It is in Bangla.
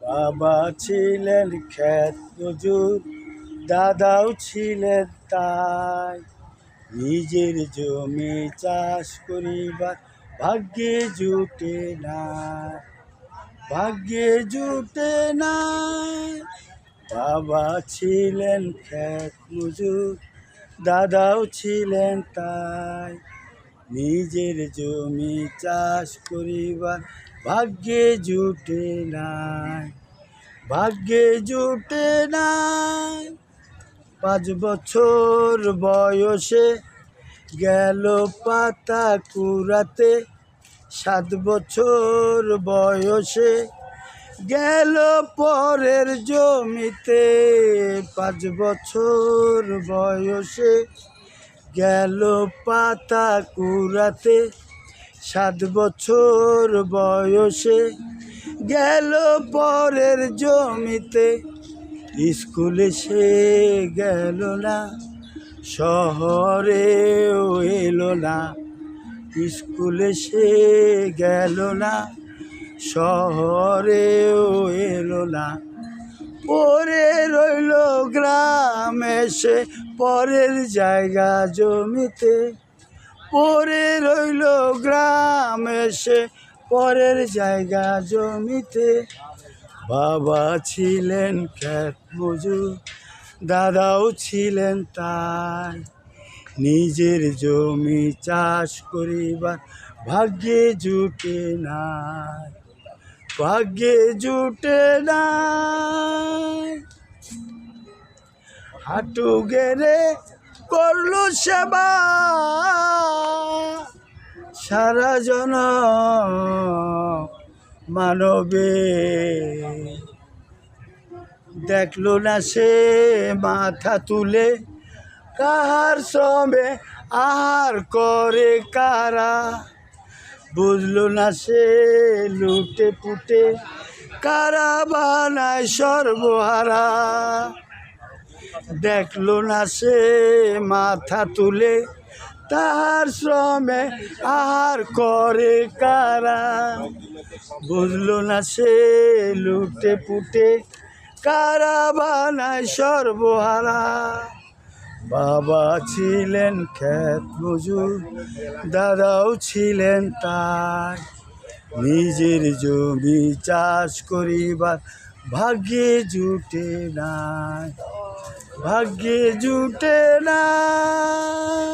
বাবা ছিলেন ক্ষেত মজুর, দাদাও ছিলেন তাই। নিজের জমি চাষ করিবার ভাগ্যে জুটে না, ভাগ্যে জুটে না। বাবা ছিলেন ক্ষেত মজুর, দাদাও ছিলেন তাই। নিজের জমি চাষ করিবার ভাগ্যে জুটে নাই, ভাগ্যে জুটে নাই। 5 বছর বয়সে গেল পাতা কুড়াতে, 7 বছর বয়সে গেল পরের জমিতে। 5 বছর বয়সে গেল পাতা কুড়াতে, 7 বছর বয়সে গেল পরের জমিতে। স্কুলে সে গেল না, শহরেও এলো না। স্কুলে সে গেল না, শহরেও এলো না। পরে রইল গ্রামে সে পরের জায়গা জমিতে। পরে রইল গ্রামে সে পরের জায়গা জমিতে। বাবা ছিলেন ক্ষেত মজুর, দাদাও ছিলেন তাই। নিজের জমি চাষ করিবার ভাগ্যে জুটে নাই, ভাগ্যে জুটে নাই। হাঁটু গেড়ে করলো সেবা সারা জনম মানবে। দেখলো না সে মাথা তুলে, কাহার শ্রমে আহার করে কারা। বুঝলো না সে লুটে পুটে কারা বানায় সর্বহারা। দেখলো না সে মাথা তুলে, তাহার শ্রমে আহার করে কারা। বুঝলো না সে লুটে পুটে কারা বানায় সর্বহারা। বাবা ছিলেন ক্ষেত মজুর, দাদাও ছিলেন তাই। নিজের জমি চাষ করিবার ভাগ্যে জুটে নাই, ভাগ্যে জুটে নাই।